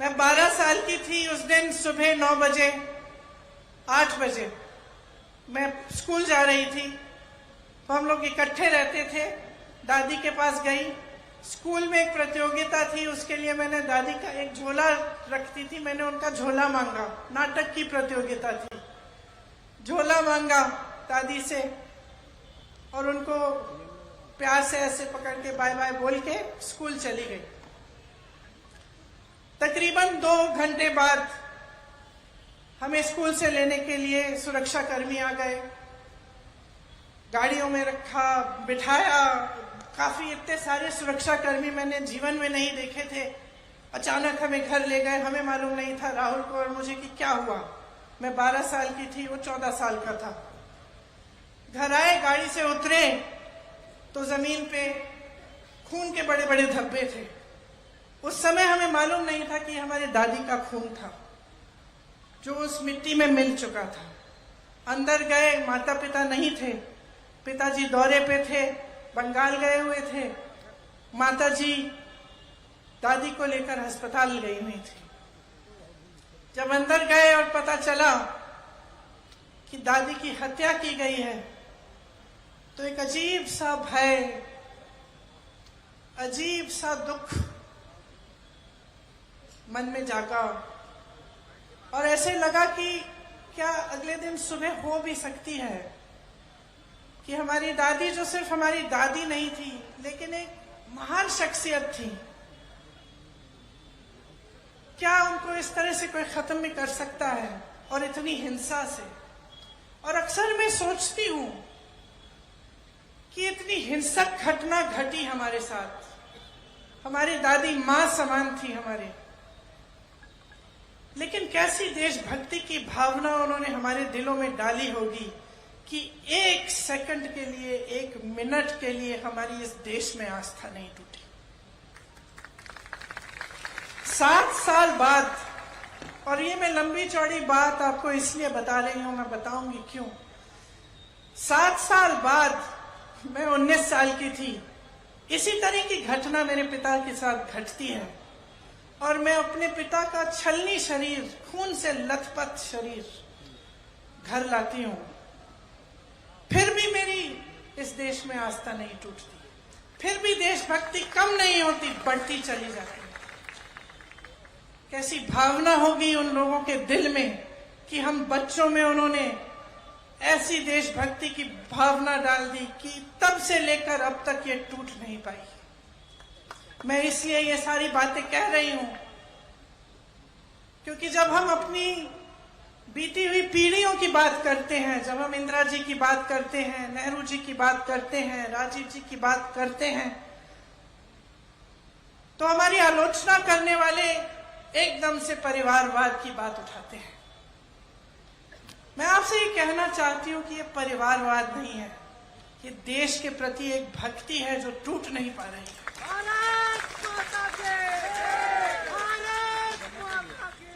मैं 12 साल की थी उस दिन। सुबह 9 बजे 8 बजे मैं स्कूल जा रही थी, तो हम लोग इकट्ठे रहते थे। दादी के पास गई। स्कूल में एक प्रतियोगिता थी, उसके लिए मैंने दादी का एक झोला रखती थी, मैंने उनका झोला मांगा। नाटक की प्रतियोगिता थी। झोला मांगा दादी से और उनको प्यार से ऐसे पकड़ के बाय बाय बोल के स्कूल चली गई। तकरीबन 2 घंटे बाद हमें स्कूल से लेने के लिए सुरक्षा कर्मी आ गए। गाड़ियों में रखा, बिठाया। काफी इतने सारे सुरक्षा कर्मी मैंने जीवन में नहीं देखे थे। अचानक हमें घर ले गए। हमें मालूम नहीं था, राहुल को और मुझे, कि क्या हुआ। मैं 12 साल की थी, वो 14 साल का था। घर आए, गाड़ी से उतरे तो जमीन पे खून के बड़े बड़े धब्बे थे। उस समय हमें मालूम नहीं था कि हमारे दादी का खून था जो उस मिट्टी में मिल चुका था। अंदर गए, माता पिता नहीं थे। पिताजी दौरे पे थे, बंगाल गए हुए थे। माताजी दादी को लेकर अस्पताल गई हुई थी। जब अंदर गए और पता चला कि दादी की हत्या की गई है, तो एक अजीब सा भय, अजीब सा दुख मन में जागा और ऐसे लगा कि क्या अगले दिन सुबह हो भी सकती है कि हमारी दादी, जो सिर्फ हमारी दादी नहीं थी लेकिन एक महान शख्सियत थी, क्या उनको इस तरह से कोई खत्म भी कर सकता है, और इतनी हिंसा से। और अक्सर मैं सोचती हूं कि इतनी हिंसक घटना घटी हमारे साथ। हमारी दादी मां समान थी हमारे, लेकिन कैसी देशभक्ति की भावना उन्होंने हमारे दिलों में डाली होगी कि 1 सेकंड के लिए, 1 मिनट के लिए हमारी इस देश में आस्था नहीं टूटी। 7 साल बाद, और ये मैं लंबी चौड़ी बात आपको इसलिए बता रही हूं, मैं बताऊंगी क्यों। 7 साल बाद मैं 19 साल की थी, इसी तरह की घटना मेरे पिता के साथ घटती है और मैं अपने पिता का छलनी शरीर, खून से लथपथ शरीर घर लाती हूं। फिर भी मेरी इस देश में आस्था नहीं टूटती, फिर भी देशभक्ति कम नहीं होती, बढ़ती चली जाती। कैसी भावना होगी उन लोगों के दिल में कि हम बच्चों में उन्होंने ऐसी देशभक्ति की भावना डाल दी कि तब से लेकर अब तक ये टूट नहीं पाई। मैं इसलिए ये सारी बातें कह रही हूं क्योंकि जब हम अपनी बीती हुई पीढ़ियों की बात करते हैं, जब हम इंदिरा जी की बात करते हैं, नेहरू जी की बात करते हैं, राजीव जी की बात करते हैं, तो हमारी आलोचना करने वाले एकदम से परिवारवाद की बात उठाते हैं। मैं आपसे ये कहना चाहती हूं कि ये परिवारवाद नहीं है, ये देश के प्रति एक भक्ति है जो टूट नहीं पा रही है।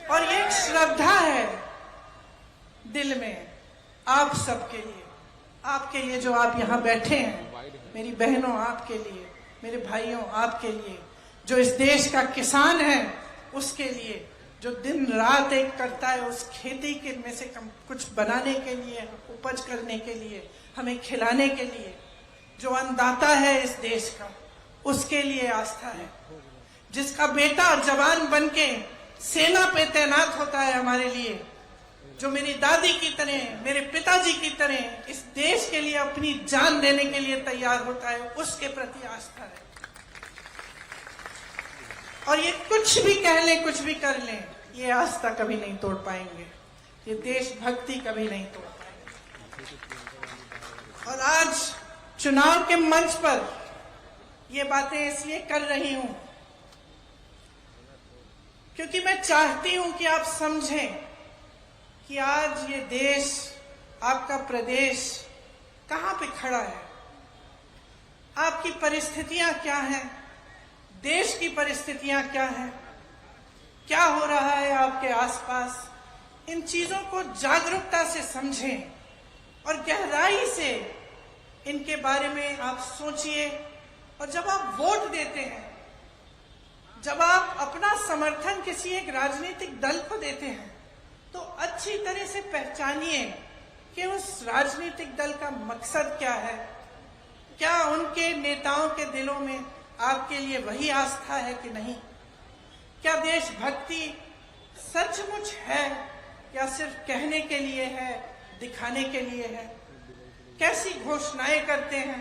और ये एक श्रद्धा है दिल में आप सबके लिए, आपके लिए जो आप यहाँ बैठे हैं, मेरी बहनों आपके लिए, मेरे भाइयों आपके लिए, जो इस देश का किसान है उसके लिए, जो दिन रात एक करता है उस खेती के में से कुछ बनाने के लिए, उपज करने के लिए, हमें खिलाने के लिए, जो अन्नदाता है इस देश का, उसके लिए आस्था है। जिसका बेटा जवान बनके सेना पे तैनात होता है हमारे लिए, जो मेरी दादी की तरह, मेरे पिताजी की तरह इस देश के लिए अपनी जान देने के लिए तैयार होता है, उसके प्रति आस्था है। और ये कुछ भी कह लें, कुछ भी कर लें, ये आस्था कभी नहीं तोड़ पाएंगे, ये देशभक्ति कभी नहीं तोड़ पाएंगे। और आज चुनाव के मंच पर ये बातें इसलिए कर रही हूं क्योंकि मैं चाहती हूं कि आप समझें कि आज ये देश, आपका प्रदेश कहां पे खड़ा है, आपकी परिस्थितियां क्या हैं, देश की परिस्थितियां क्या हैं, क्या हो रहा है आपके आसपास। इन चीजों को जागरूकता से समझें और गहराई से इनके बारे में आप सोचिए। और जब आप वोट देते हैं, जब आप अपना समर्थन किसी एक राजनीतिक दल को देते हैं तो अच्छी तरह से पहचानिए कि उस राजनीतिक दल का मकसद क्या है। क्या उनके नेताओं के दिलों में आपके लिए वही आस्था है कि नहीं? क्या देशभक्ति सचमुच है या सिर्फ कहने के लिए है, दिखाने के लिए है? कैसी घोषणाएं करते हैं?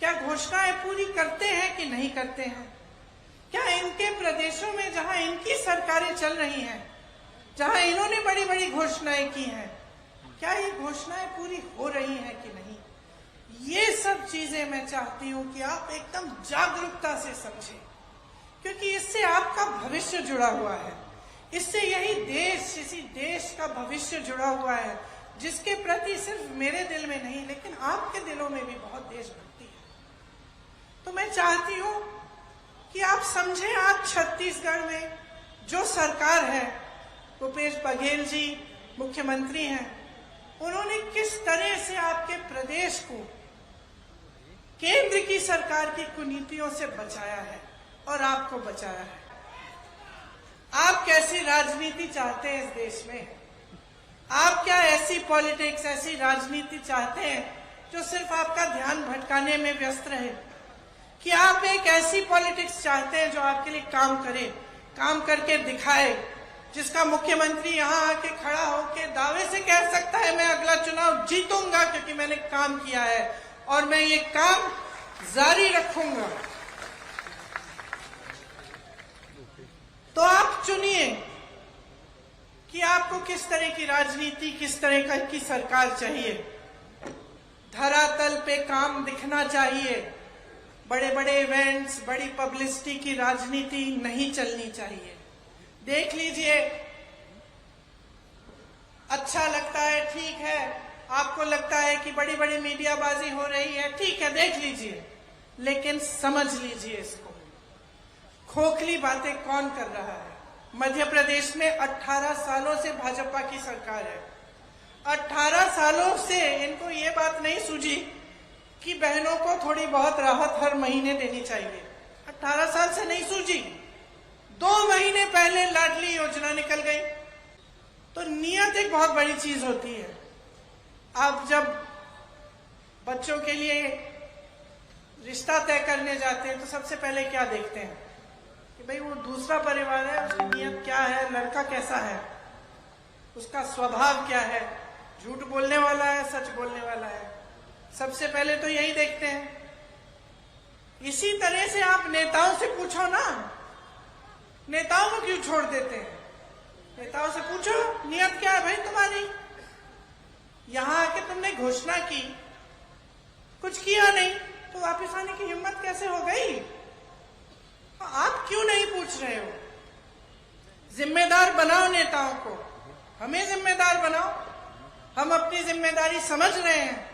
क्या घोषणाएं पूरी करते हैं कि नहीं करते हैं? क्या इनके प्रदेशों में जहां इनकी सरकारें चल रही हैं, जहां इन्होंने बड़ी बड़ी घोषणाएं की हैं, क्या ये घोषणाएं पूरी हो रही हैं कि नहीं? ये सब चीजें मैं चाहती हूं कि आप एकदम जागरूकता से समझें, क्योंकि इससे आपका भविष्य जुड़ा हुआ है। इससे यही देश, इसी देश का भविष्य जुड़ा हुआ है, जिसके प्रति सिर्फ मेरे दिल में नहीं लेकिन आपके दिलों में भी बहुत देशभक्ति है। तो मैं चाहती हूं कि आप समझें, आप छत्तीसगढ़ में जो सरकार है, भूपेश बघेल जी मुख्यमंत्री हैं, उन्होंने किस तरह से आपके प्रदेश को केंद्र की सरकार की कुनीतियों से बचाया है और आपको बचाया है। आप कैसी राजनीति चाहते हैं इस देश में? आप क्या ऐसी पॉलिटिक्स, ऐसी राजनीति चाहते हैं जो सिर्फ आपका ध्यान भटकाने में व्यस्त रहे? कि आप एक ऐसी पॉलिटिक्स चाहते हैं जो आपके लिए काम करे, काम करके दिखाए, जिसका मुख्यमंत्री यहां आके खड़ा होके दावे से कह सकता है मैं अगला चुनाव जीतूंगा क्योंकि मैंने काम किया है और मैं ये काम जारी रखूंगा? तो आप चुनिए कि आपको किस तरह की राजनीति, किस तरह की सरकार चाहिए। धरातल पे काम दिखना चाहिए, बड़े बड़े इवेंट्स, बड़ी पब्लिसिटी की राजनीति नहीं चलनी चाहिए। देख लीजिए, अच्छा लगता है, ठीक है, आपको लगता है कि बड़ी बड़ी मीडियाबाजी हो रही है, ठीक है, देख लीजिए, लेकिन समझ लीजिए इसको, खोखली बातें कौन कर रहा है। मध्य प्रदेश में 18 सालों से भाजपा की सरकार है। 18 सालों से इनको ये बात नहीं सूझी कि बहनों को थोड़ी बहुत राहत हर महीने देनी चाहिए। 18 साल से नहीं सूझी। 2 महीने पहले लाडली योजना निकल गई। तो नियत एक बहुत बड़ी चीज होती है। आप जब बच्चों के लिए रिश्ता तय करने जाते हैं तो सबसे पहले क्या देखते हैं कि भाई वो दूसरा परिवार है, उसकी नियत क्या है, लड़का कैसा है, उसका स्वभाव क्या है, झूठ बोलने वाला है, सच बोलने वाला है। सबसे पहले तो यही देखते हैं। इसी तरह से आप नेताओं से पूछो ना, नेताओं को क्यों छोड़ देते हैं? नेताओं से पूछो नियत क्या है भाई तुम्हारी। यहां आके तुमने घोषणा की, कुछ किया नहीं, तो वापस आने की हिम्मत कैसे हो गई? आप क्यों नहीं पूछ रहे हो? जिम्मेदार बनाओ नेताओं को, हमें जिम्मेदार बनाओ। हम अपनी जिम्मेदारी समझ रहे हैं।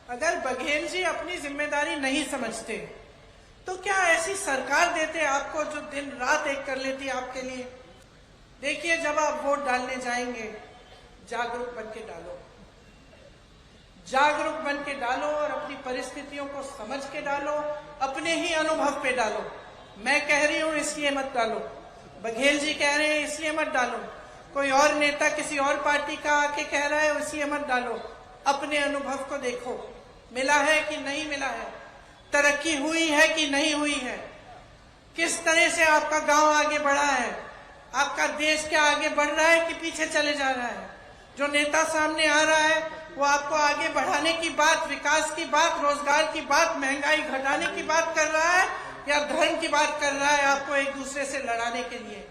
अगर बघेल जी अपनी जिम्मेदारी नहीं समझते तो क्या ऐसी सरकार देते आपको जो दिन रात एक कर लेती आपके लिए? देखिए, जब आप वोट डालने जाएंगे, जागरूक बन के डालो, जागरूक बन के डालो और अपनी परिस्थितियों को समझ के डालो, अपने ही अनुभव पे डालो। मैं कह रही हूं इसलिए मत डालो, बघेल जी कह रहे हैं इसलिए मत डालो, कोई और नेता किसी और पार्टी का आके कह रहा है इसलिए मत डालो। अपने अनुभव को देखो, मिला है कि नहीं मिला है, तरक्की हुई है कि नहीं हुई है, किस तरह से आपका गांव आगे बढ़ा है, आपका देश क्या आगे बढ़ रहा है कि पीछे चले जा रहा है। जो नेता सामने आ रहा है वो आपको आगे बढ़ाने की बात, विकास की बात, रोजगार की बात, महंगाई घटाने की बात कर रहा है या धर्म की बात कर रहा है आपको एक दूसरे से लड़ाने के लिए?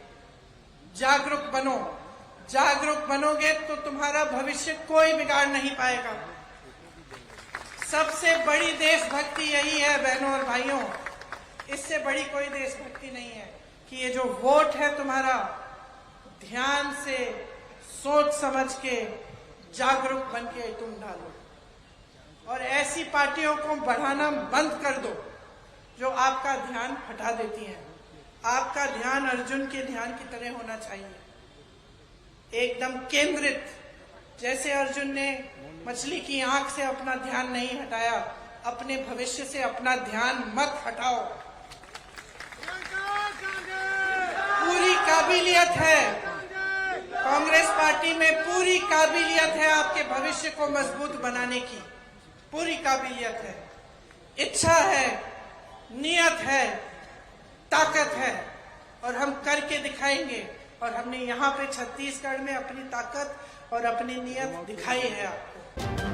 जागरूक बनो। जागरूक बनोगे तो तुम्हारा भविष्य कोई बिगाड़ नहीं पाएगा। सबसे बड़ी देशभक्ति यही है बहनों और भाइयों, इससे बड़ी कोई देशभक्ति नहीं है कि ये जो वोट है तुम्हारा, ध्यान से सोच समझ के जागरूक बन के तुम डालो और ऐसी पार्टियों को बढ़ाना बंद कर दो जो आपका ध्यान हटा देती हैं। आपका ध्यान अर्जुन के ध्यान की तरह होना चाहिए, एकदम केंद्रित। जैसे अर्जुन ने मछली की आंख से अपना ध्यान नहीं हटाया, अपने भविष्य से अपना ध्यान मत हटाओ। पूरी काबिलियत है, कांग्रेस पार्टी में पूरी काबिलियत है आपके भविष्य को मजबूत बनाने की, पूरी काबिलियत है, इच्छा है, नियत है, ताकत है, और हम करके दिखाएंगे। और हमने यहाँ पे छत्तीसगढ़ में अपनी ताकत और अपनी नियत दिखाई है आपको।